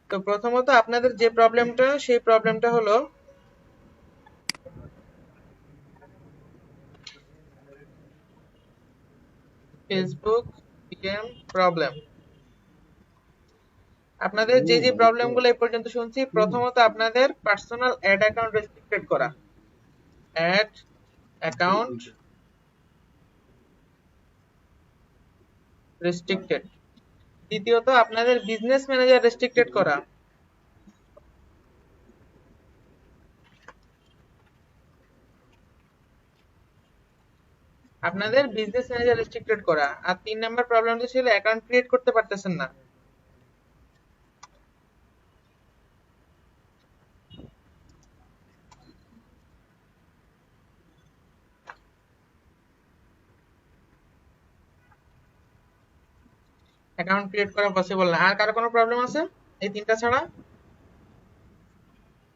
তো প্রথমত আপনাদের যে প্রবলেমটা, সেই প্রবলেমটা হলো ফেসবুক পিএম প্রবলেম। আপনাদের যে যে প্রবলেমগুলো এই পর্যন্ত শুনছি, প্রথমত আপনাদের পার্সোনাল অ্যাড অ্যাকাউন্ট রেস্ট্রিক্টেড করা, অ্যাড অ্যাকাউন্ট রেস্ট্রিক্টেড। দ্বিতীয়ত আপনাদের বিজনেস ম্যানেজার রেস্ট্রিক্টেড করা, আপনাদের বিজনেস ম্যানেজার রেস্ট্রিক্টেড করা। আর 3 নাম্বার প্রবলেমটা ছিল অ্যাকাউন্ট ক্রিয়েট করতে পারতেছেন না। অ্যাকাউন্ট ক্রিয়েট করা পসিবল না। আর কারো কোনো প্রবলেম আছে এই তিনটা ছাড়া?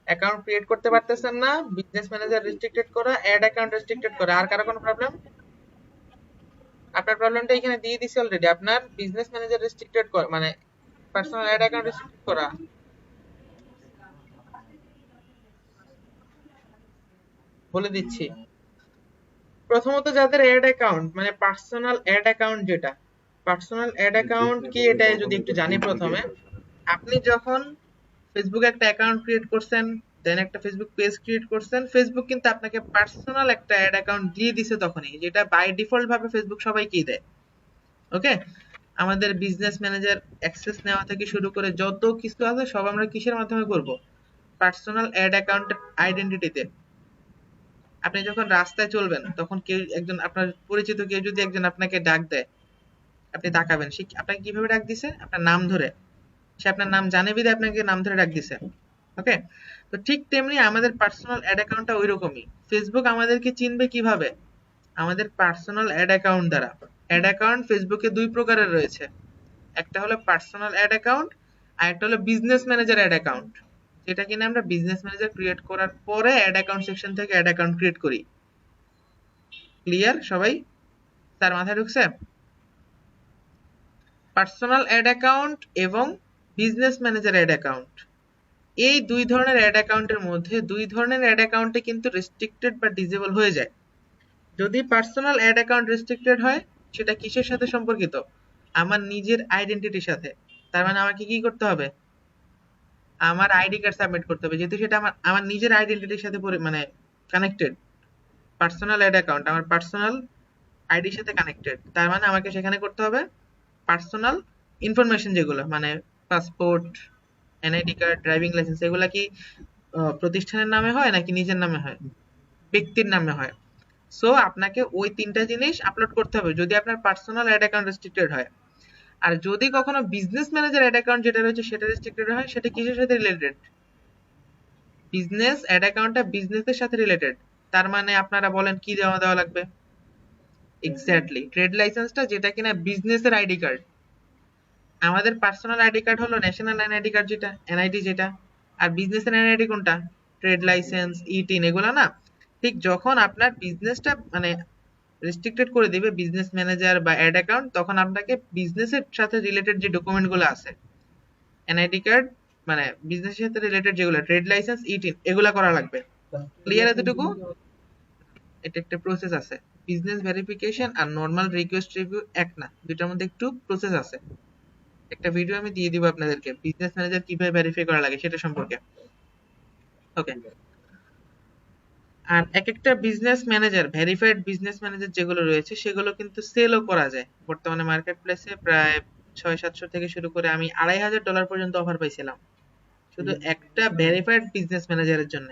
অ্যাকাউন্ট ক্রিয়েট করতে পারতেছেন না, বিজনেস ম্যানেজার রেস্ট্রিক্টেড করা, অ্যাড অ্যাকাউন্ট রেস্ট্রিক্টেড করা। আর কারো কোনো প্রবলেম? আপনার প্রবলেমটা এখানে দিয়ে দিছি অলরেডি। আপনার বিজনেস ম্যানেজার রেস্ট্রিক্টেড করা মানে পার্সোনাল অ্যাড অ্যাকাউন্ট রেস্ট্রিক্ট করা। বলে দিচ্ছি। প্রথমত যাদের অ্যাড অ্যাকাউন্ট মানে পার্সোনাল অ্যাড অ্যাকাউন্ট, যেটা পার্সোনাল অ্যাড অ্যাকাউন্ট কি এটা যদি একটু জানি প্রথমে। আপনি যখন ফেসবুকে একটা অ্যাকাউন্ট ক্রিয়েট করছেন, দেন একটা ফেসবুক পেজ ক্রিয়েট করছেন, ফেসবুক কিন্তু আপনাকে পার্সোনাল একটা অ্যাড অ্যাকাউন্ট দিয়ে দিছে তখনই, যেটা বাই ডিফল্ট ভাবে ফেসবুক সবাইকেই দেয়। ওকে, আমাদের বিজনেস ম্যানেজার অ্যাক্সেস নেওয়া থেকে শুরু করে যত কিছু আছে সব আমরা কিসের মাধ্যমে করব? পার্সোনাল অ্যাড অ্যাকাউন্ট আইডেন্টিটিতে। আপনি যখন রাস্তায় চলবেন তখন কেউ একজন আপনার পরিচিত কেউ যদি একজন আপনাকে ডাক দেয়, আপনি তাকাবেন সে আপনাকে কিভাবে ডাক দিছে? আপনার নাম ধরে। সে আপনার নাম জানে বিধায় আপনাকে নাম ধরে ডাক দিছে। ওকে, তো ঠিক তেমনি আমাদের পার্সোনাল অ্যাড অ্যাকাউন্টটা ওই রকমই। ফেসবুক আমাদেরকে চিনবে কিভাবে? আমাদের পার্সোনাল অ্যাড অ্যাকাউন্ট দ্বারা। অ্যাড অ্যাকাউন্ট ফেসবুকে দুই প্রকারের রয়েছে, একটা হলো পার্সোনাল অ্যাড অ্যাকাউন্ট, আর একটা হলো বিজনেস ম্যানেজার অ্যাড অ্যাকাউন্ট, যেটা কিনা আমরা বিজনেস ম্যানেজার ক্রিয়েট করার পরে অ্যাড অ্যাকাউন্ট সেকশন থেকে অ্যাড অ্যাকাউন্ট ক্রিয়েট করি। ক্লিয়ার সবাই? তার মাথায় ঢুকছে? পার্সোনাল অ্যাড অ্যাকাউন্ট এবং বিজনেস ম্যানেজার অ্যাড অ্যাকাউন্ট, এই দুই ধরনের অ্যাড অ্যাকাউন্টের মধ্যে দুই ধরনের অ্যাড অ্যাকাউন্টে কিন্তু রেস্ট্রিক্টেড বা ডিসেবল হয়ে যায়। যদি পার্সোনাল অ্যাড অ্যাকাউন্ট রেস্ট্রিক্টেড হয়, সেটা কিসের সাথে সম্পর্কিত? আমার নিজের আইডেন্টিটির সাথে। তার মানে আমাকে কি করতে হবে? আমার আইডি কার্ড সাবমিট করতে হবে, যেহেতু সেটা আমার আমার নিজের আইডেন্টিটির সাথে মানে কানেক্টেড। পার্সোনাল অ্যাড অ্যাকাউন্ট আমার পার্সোনাল আইডির সাথে কানেক্টেড, তার মানে আমাকে সেখানে করতে হবে পার্সোনাল ইনফরমেশন, যেগুলো মানে passport, NID card, driving licence, এগুলা কি প্রতিষ্ঠানের নামে হয় নাকি নিজের নামে হয়? ব্যক্তির নামে হয়। সো আপনাকে ওই তিনটা জিনিস আপলোড করতে হবে যদি আপনার পার্সোনাল অ্যাড অ্যাকাউন্ট রেস্ট্রিক্টেড হয়। আর যদি কখনো বিজনেস ম্যানেজার অ্যাড অ্যাকাউন্ট যেটা রয়েছে সেটা রেস্ট্রিক্টেড হয়, সেটা কিসের সাথে রিলেটেড? বিজনেস অ্যাড অ্যাকাউন্টটা বিজনেসের সাথে রিলেটেড। তার মানে আপনারা বলেন কি জমা দেওয়া লাগবে? এক্স্যাক্টলি ট্রেড লাইসেন্সটা, যেটা কিনা বিজনেসের আইডি কার্ড। আমাদের পার্সোনাল আইডি কার্ড হলো ন্যাশনাল এনআইডি কার্ড, যেটা এনআইডি যেটা। আর বিজনেসের এনআইডি কোনটা? ট্রেড লাইসেন্স, ই-টিন, এগুলা না। ঠিক যখন আপনার বিজনেসটা মানে রেস্ট্রিক্টেড করে দিবে বিজনেস ম্যানেজার বা অ্যাড অ্যাকাউন্ট, তখন আপনাকে বিজনেসের সাথে রিলেটেড যে ডকুমেন্ট গুলো আছে, এনআইডি কার্ড মানে বিজনেসের সাথে রিলেটেড যেগুলো, ট্রেড লাইসেন্স, ই-টিন, এগুলা করা লাগবে। ক্লিয়ার এতটুকু? এটা একটা প্রসেস আছে। বিজনেস ভেরিফিকেশন আর নরমাল রিকোয়েস্ট রিভিউ এক না, দুইটার মধ্যে একটু প্রসেস আছে। একটা ভিডিও আমি দিয়ে দিব আপনাদেরকে বিজনেস ম্যানেজার কিভাবে ভেরিফাই করা লাগে সেটা সম্পর্কে। ওকে, আর এক একটা business manager, verified business manager যেগুলো রয়েছে সেগুলো কিন্তু সেলও করা যায়। বর্তমানে মার্কেট প্লেসে প্রায় 600-700 থেকে শুরু করে আমি $2500 পর্যন্ত অফার পাইছিলাম শুধু একটা ভেরিফাইড বিজনেস ম্যানেজারের জন্য।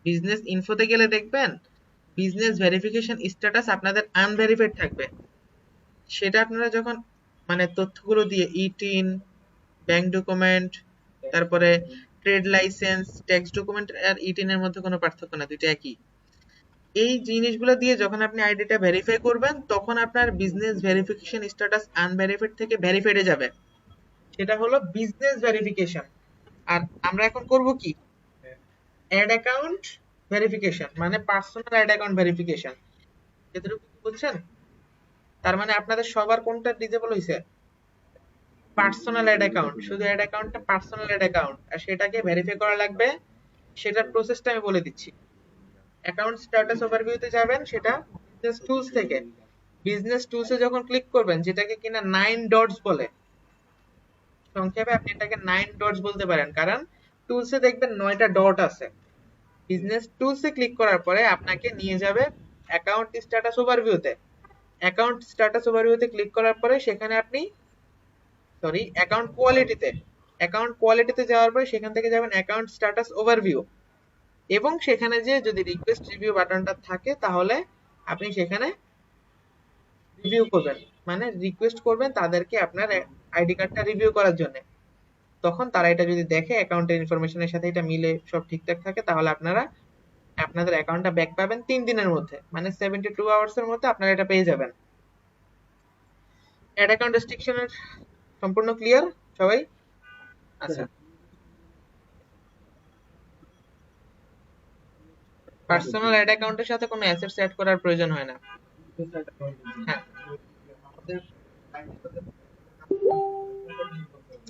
বিজনেস ইনফোতে গেলে দেখবেন বিজনেস ভেরিফিকেশন স্ট্যাটাস আপনাদের আনভেরিফাইড থাকবে। সেটা আপনারা যখন মানে তথ্যগুলো দিয়ে ই-টিন, ব্যাংক ডকুমেন্ট, তারপরে ট্রেড লাইসেন্স, ট্যাক্স ডকুমেন্ট আর ই-টিন এর মধ্যে কোনো পার্থক্য না, দুইটা একই। এই জিনিসগুলো দিয়ে যখন আপনি আইডিটা ভেরিফাই করবেন, তখন আপনার বিজনেস ভেরিফিকেশন স্ট্যাটাস আনভেরিফাইড থেকে ভেরিফাইডে যাবে। সেটা হলো বিজনেস ভেরিফিকেশন। আর আমরা এখন করব কি? অ্যাড অ্যাকাউন্ট ভেরিফিকেশন, মানে পার্সোনাল অ্যাড অ্যাকাউন্ট ভেরিফিকেশন। এতটুকু কি বুঝছেন? তার মানে আপনাদের সবার কোনটা ডিসেবল হয়েছে? পার্সোনাল অ্যাড অ্যাকাউন্ট, শুধু অ্যাড অ্যাকাউন্টটা পার্সোনাল অ্যাড অ্যাকাউন্ট, আর সেটাকে ভেরিফাই করা লাগবে। সেটার প্রসেসটা আমি বলে দিচ্ছি। অ্যাকাউন্ট স্ট্যাটাস ওভারভিউতে যাবেন, সেটা বিজনেস টুলস থেকে। বিজনেস টুলসে যখন ক্লিক করবেন, যেটাকে কিনা 9 ডটস বলে, সংক্ষেপে আপনি এটাকে 9 ডটস বলতে পারেন, কারণ টুলসে দেখবেন 9টা ডট আছে। বিজনেস টুলসে ক্লিক করার পরে আপনাকে নিয়ে যাবে অ্যাকাউন্ট স্ট্যাটাস ওভারভিউতে। অ্যাকাউন্ট স্ট্যাটাস ওভারভিউতে ক্লিক করার পরে সেখানে আপনি অ্যাকাউন্ট কোয়ালিটিতে, অ্যাকাউন্ট কোয়ালিটিতে যাওয়ার পরে সেখান থেকে যাবেন অ্যাকাউন্ট স্ট্যাটাস ওভারভিউ, এবং সেখানে যে যদি রিকোয়েস্ট রিভিউ বাটনটা থাকে তাহলে আপনি সেখানে রিভিউ করবেন, মানে রিকোয়েস্ট করবেন তাদেরকে আপনার আইডি কার্ডটা রিভিউ করার জন্য। তখন তারা এটা যদি দেখে অ্যাকাউন্টের ইনফরমেশনের সাথে এটা মিলে সব ঠিকঠাক থাকে, তাহলে আপনারা আপনাদের অ্যাকাউন্টটা ব্যাক পাবেন 3 দিনের মধ্যে, মানে 72 আওয়ার্স এর মধ্যে আপনারা এটা পেয়ে যাবেন। অ্যাড অ্যাকাউন্ট রেস্ট্রিকশনের সম্পূর্ণ ক্লিয়ার সবাই? আচ্ছা, পার্সোনাল অ্যাড অ্যাকাউন্টের সাথে কোনো অ্যাসেটস অ্যাড করার প্রয়োজন হয় না। হ্যাঁ,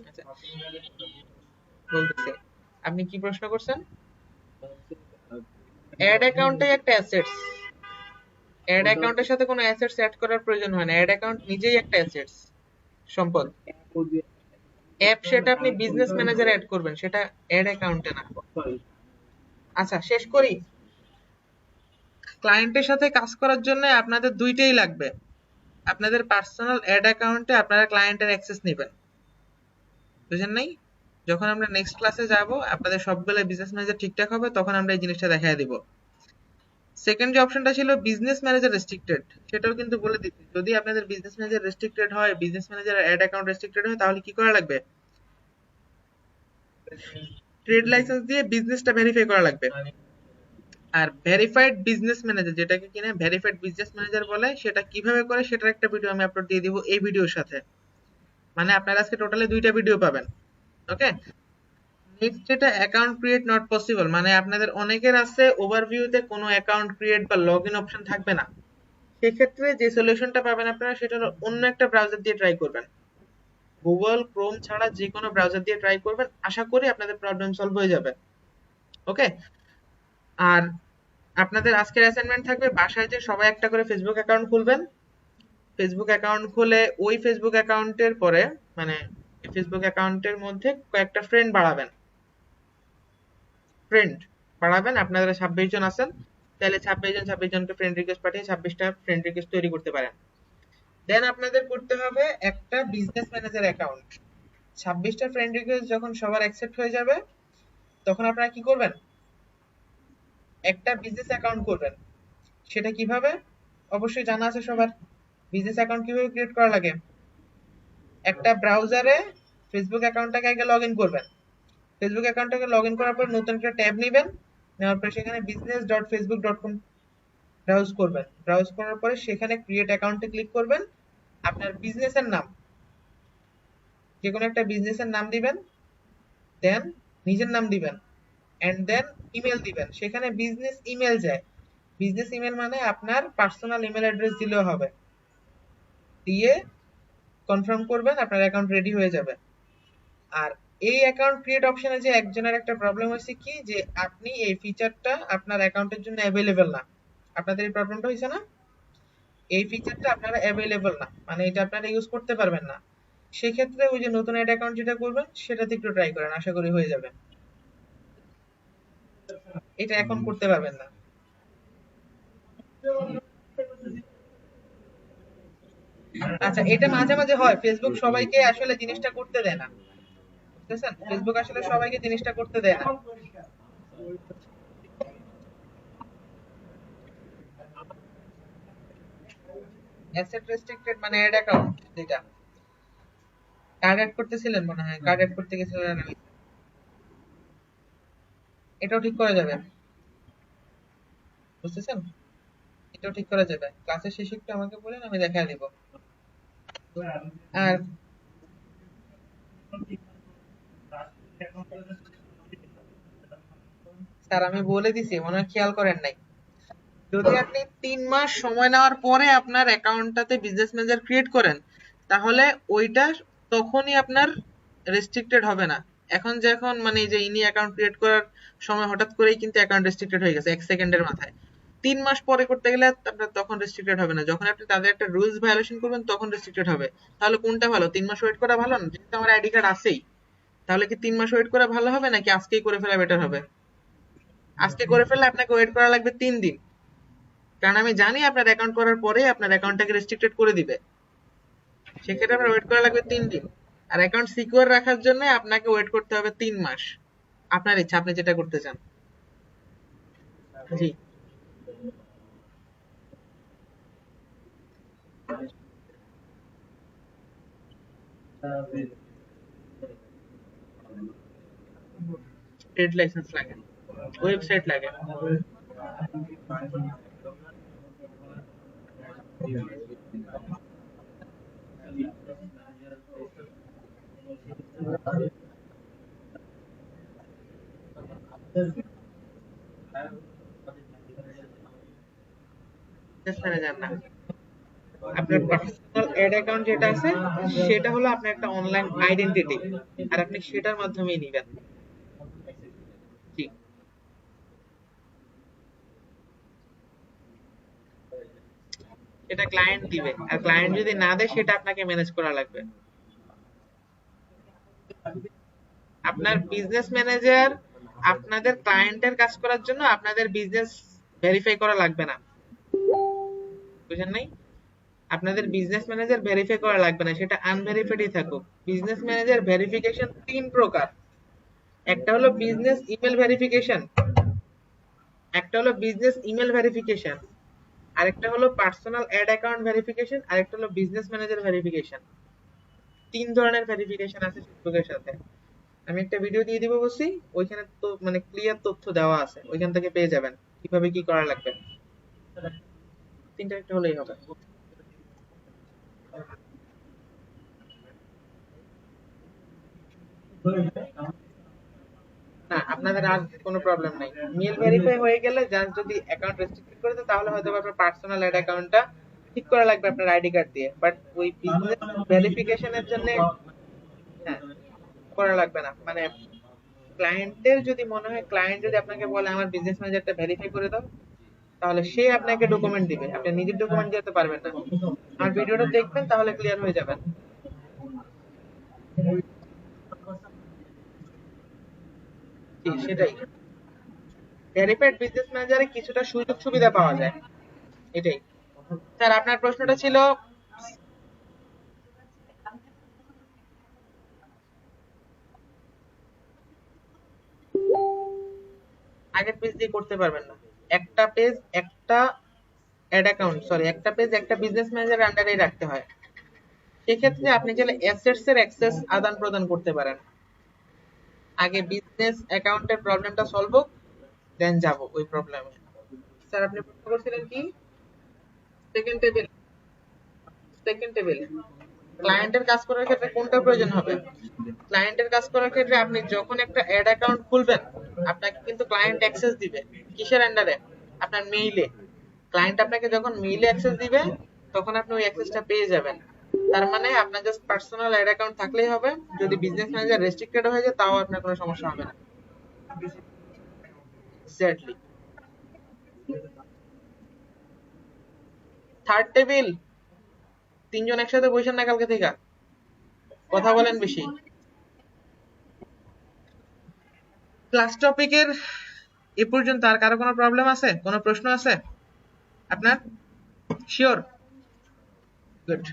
আচ্ছা, বলতেছি। আপনি কি প্রশ্ন করছেন? অ্যাড অ্যাকাউন্টে একটা অ্যাসেটস, অ্যাড অ্যাকাউন্টের সাথে কোনো অ্যাসেটস অ্যাড করার প্রয়োজন হয় না। অ্যাড অ্যাকাউন্ট নিজেই একটা অ্যাসেটস, সম্পদ। অ্যাপ সেটা আপনি বিজনেস ম্যানেজারে অ্যাড করবেন, সেটা অ্যাড অ্যাকাউন্টে না। আচ্ছা, শেষ করি। ক্লায়েন্টের সাথে কাজ করার জন্য আপনাদের দুইটাই লাগবে। আপনাদের পার্সোনাল অ্যাড অ্যাকাউন্টে আপনারা ক্লায়েন্টের অ্যাক্সেস নেবেন, বুঝেন নাই? যখন আমরা নেক্সট ক্লাসে যাব, আপনাদের সবগুলো বিজনেস ম্যানেজার ঠিকঠাক হবে, তখন আমরা এই জিনিসটা দেখায় দিব। সেকেন্ড যে অপশনটা ছিল বিজনেস ম্যানেজার রেস্ট্রিক্টেড, সেটাও কিন্তু বলে দিচ্ছি। যদি আপনাদের বিজনেস ম্যানেজার রেস্ট্রিক্টেড হয়, business manager ad account restricted হয়, তাহলে কি করা লাগবে? ট্রেড লাইসেন্স দিয়ে বিজনেসটা ভেরিফাই করা লাগবে। আর ভেরিফাইড বিজনেস ম্যানেজার, যেটাকে কিনা ভেরিফাইড বিজনেস ম্যানেজার বলে, সেটা কিভাবে করে সেটার একটা ভিডিও আমি আপলোড দিয়ে দিব এই ভিডিওর সাথে। মানে আপনারা আজকে টোটালি 2টা ভিডিও পাবেন। ওকে, নেক্সট যেটা অ্যাকাউন্ট ক্রিয়েট নট পসিবল, মানে আপনাদের অনেকের আছে ওভারভিউতে কোনো অ্যাকাউন্ট ক্রিয়েট বা লগইন অপশন থাকবে না। সেক্ষেত্রে যে সলিউশনটা পাবেন আপনারা, সেটা হলো অন্য একটা ব্রাউজার দিয়ে ট্রাই করবেন। গুগল ক্রোম ছাড়া যে কোনো ব্রাউজার দিয়ে ট্রাই করবেন, আশা করি আপনাদের প্রবলেম সলভ হয়ে যাবে। ওকে, আর আপনাদের আজকের অ্যাসাইনমেন্ট থাকবে বাসায় যে সবাই একটা করে ফেসবুক অ্যাকাউন্ট খুলবেন। ফেসবুক অ্যাকাউন্ট খুলে ওই ফেসবুক অ্যাকাউন্টের পরে, মানে ফেসবুক অ্যাকাউন্টের মধ্যে কয়েকটা ফ্রেন্ড বাড়াবেন। ফ্রেন্ড বাড়াবেন, আপনারা 26 জন আছেন, তাহলে 26 জনকে ফ্রেন্ড রিকোয়েস্ট পাঠিয়ে 26টা ফ্রেন্ড রিকোয়েস্ট তৈরি করতে পারেন। দেন আপনাদের করতে হবে একটা বিজনেস ম্যানেজার অ্যাকাউন্ট। 26টা ফ্রেন্ড রিকোয়েস্ট যখন সবার অ্যাকসেপ্ট হয়ে যাবে, তখন আপনারা কি করবেন? একটা বিজনেস অ্যাকাউন্ট করবেন। সেটা কিভাবে? অবশ্যই জানা আছে সবার। বিজনেস অ্যাকাউন্ট কিভাবে ক্রিয়েট করা লাগে? একটা ব্রাউজারে ফেসবুক অ্যাকাউন্টটাকে আগে লগ ইন করবেন। ফেসবুক অ্যাকাউন্টটাকে লগ ইন করার পর নতুন একটা ট্যাব নেবেন, নেওয়ার পর সেখানে business.facebook.com ব্রাউজ করবেন। ব্রাউজ করার পরে সেখানে ক্রিয়েট অ্যাকাউন্টে ক্লিক করবেন। আপনার বিজনেসের নাম, যে কোনো একটা বিজনেসের নাম দিবেন, দেন নিজের নাম দিবেন, এন্ড দেন ইমেল দিবেন। সেখানে বিজনেস ইমেল যায়। বিজনেস ইমেল মানে আপনার পার্সোনাল ইমেল অ্যাড্রেস দিলেও হবে। দিয়ে কনফার্ম করবেন, আপনার অ্যাকাউন্ট রেডি হয়ে যাবে। আর এই অ্যাকাউন্ট ক্রিয়েট অপশনে যে একজনের একটা প্রবলেম হয়েছে কি, যে আপনি এই ফিচারটা আপনার অ্যাকাউন্টের জন্য অ্যাভেলেবেল না। আপনাদের এই প্রবলেমটা হয়েছে না? এই ফিচারটা আপনারা অ্যাভেলেবেল না, মানে এটা আপনারা ইউজ করতে পারবেন না। সেক্ষেত্রে ওই যে নতুন অ্যাড অ্যাকাউন্ট যেটা করবেন, সেটাতে একটু ট্রাই করেন, আশা করি হয়ে যাবে। এটা এখন করতে পারবেন না। আচ্ছা, এটা মাঝে মাঝে হয়, ফেসবুক সবাইকে আসলে জিনিসটা করতে দেয় না, বুঝতেছেন? ফেসবুক আসলে সবাইকে জিনিসটা করতে দেয় না। অ্যাসেট রেস্ট্রিক্টেড মানে অ্যাড অ্যাকাউন্ট, যেটা কার্ড অ্যাড করতেছিলেন মনে হয়, কার্ড অ্যাড করতে গেছিলেন, এটাও ঠিক করা যাবে, বুঝতেছেন? এটাও ঠিক করা যাবে। ক্লাসের শেষে একটু আমাকে বলেন, আমি দেখায় দিব। আর স্যার আমি বলে দিছি, মনে হয় খেয়াল করেন নাই। যদি আপনি 3 মাস সময় নেওয়ার পরে আপনার অ্যাকাউন্টটাতে বিজনেস ম্যানেজার ক্রিয়েট করেন, তাহলে ওইটা তখনই আপনার রেস্ট্রিক্টেড হবে না। এখন মানে এই যে ইনি অ্যাকাউন্ট ক্রিয়েট করার সময় হঠাৎ করেই কিন্তু অ্যাকাউন্ট রেস্ট্রিক্টেড হয়ে গেছে 1 সেকেন্ডের মাথায়। 3 মাস পরে করতে গেলে আপনার তখন রেস্ট্রিক্টেড হবে না। যখন আপনি তাদের একটা রুলস ভায়োলেশন করবেন তখন রেস্ট্রিক্টেড হবে। তাহলে কোনটা ভালো? 3 মাস ওয়েট করা ভালো না? যেহেতু আমার আইডি কার্ড আছেই, তাহলে কি 3 মাস ওয়েট করা ভালো হবে নাকি আজকেই করে ফেলা বেটার হবে? আজকে করে ফেললে আপনাকে ওয়েট করা লাগবে 3 দিন, কারণ আমি জানি আপনার অ্যাকাউন্ট করার পরে আপনার অ্যাকাউন্টটাকে রেস্ট্রিক্টেড করে দিবে। সেক্ষেত্রে আপনার ওয়েট করা লাগবে 3 দিন। আর অ্যাকাউন্ট সিকিউর রাখার জন্য আপনাকে ওয়েট করতে হবে 3 মাস। আপনার ইচ্ছা, আপনি যেটা করতে চান। জি, ট্রেড লাইসেন্স লাগে, ওয়েবসাইট লাগে। বিজনেস ম্যানেজার না, আপনার পার্সোনাল অ্যাড অ্যাকাউন্ট যেটা আছে সেটা হলো আপনার একটা অনলাইন আইডেন্টিটি, আর আপনি সেটার মাধ্যমেই নিবেন। জি, সেটা ক্লায়েন্ট দিবে, আর ক্লায়েন্ট যদি না দেয় সেটা আপনাকে ম্যানেজ করা লাগবে। আপনার বিজনেস ম্যানেজার আপনাদের ক্লায়েন্টের কাজ করার জন্য আপনাদের বিজনেস ভেরিফাই করা লাগবে না, বুঝেন নাই? আপনাদের বিজনেস ম্যানেজার ভেরিফাই করা লাগবে না, সেটা আনভেরিফাইডই থাকুক। বিজনেস ম্যানেজার ভেরিফিকেশন 3 প্রকার। একটা হলো বিজনেস ইমেল ভেরিফিকেশন, একটা হলো বিজনেস ইমেল ভেরিফিকেশন, আরেকটা হলো পার্সোনাল অ্যাড অ্যাকাউন্ট ভেরিফিকেশন, আরেকটা হলো বিজনেস ম্যানেজার ভেরিফিকেশন। 3 ধরনের ভেরিফিকেশন আছে ফেসবুকের সাথে। আমি একটা ভিডিও দিয়ে দিব বলছি, ওইখানে তো মানে ক্লিয়ার তথ্য দেওয়া আছে, ওইখান থেকে পেয়ে যাবেন কিভাবে কি করা লাগবে। 3টা একটা হলেই হবে। না, আপনাদের আর কোনো প্রবলেম নাই। মেল ভেরিফাই হয়ে গেলে জাস্ট যদি অ্যাকাউন্ট রেস্ট্রিক্টেড করে দেয় তাহলে হয়তো আপনার পার্সোনাল অ্যাড অ্যাকাউন্টটা ঠিক করা লাগবে আপনার আইডি কার্ড দিয়ে, বাট ওই বিজনেস ভেরিফিকেশনের জন্য হ্যাঁ করা লাগবে না। মানে ক্লায়েন্টের যদি মনে হয়, ক্লায়েন্ট যদি আপনাকে বলে আমার বিজনেস ম্যানেজারটা ভেরিফাই করে দাও, তাহলে সে আপনাকে ডকুমেন্ট দিবে, আপনি নিজের ডকুমেন্ট দিতে পারবেন না। আর ভিডিওটা দেখবেন তাহলে ক্লিয়ার হয়ে যাবেন। জি, সেটাই। ভেরিফাইড বিজনেস ম্যানেজারে কিছুটা সুযোগ সুবিধা পাওয়া যায়, এটাই। স্যার আপনার প্রশ্নটা ছিল, আগের পেজ দিয়ে করতে পারবেন না। একটা পেজ একটা অ্যাড অ্যাকাউন্ট, সরি একটা পেজ একটা বিজনেস ম্যানেজারের আন্ডারেই রাখতে হয়। সেক্ষেত্রে আপনি চাইলে অ্যাসেটস এর অ্যাক্সেস আদান প্রদান করতে পারেন। আগে বিজনেস অ্যাকাউন্টের প্রবলেমটা সলভ হোক, দেন যাব ওই প্রবলেমে। স্যার আপনি প্রশ্ন করছিলেন কি? সেকেন্ড টেবিল, সেকেন্ড টেবিল ক্লায়েন্টের কাজ করার ক্ষেত্রে কোনটা প্রয়োজন হবে? ক্লায়েন্টের কাজ করার ক্ষেত্রে আপনি যখন একটা অ্যাড অ্যাকাউন্ট খুলবেন, আপনাকে কিন্তু ক্লায়েন্ট অ্যাক্সেস দিবে। কিসের আন্ডারে? আপনার মেইলে। ক্লায়েন্ট আপনাকে যখন মেইলে অ্যাক্সেস দিবে তখন আপনি ওই অ্যাক্সেসটা পেয়ে যাবেন। তার মানে আপনার জাস্ট পার্সোনাল অ্যাড অ্যাকাউন্ট থাকলেই হবে। যদি বিজনেস ম্যানেজার রেস্ট্রিক্টেড হয়ে যায় তাও আপনার কোনো সমস্যা হবে না। এক্স্যাক্টলি। থার্ড টেবিল, 3 জন একসাথে বসেন না কালকে থেকে, কথা বলেন বেশি। ক্লাস টপিকের এ পর্যন্ত আর কারো কোনো প্রবলেম আছে, কোনো প্রশ্ন আছে আপনার? শিওর? গুড।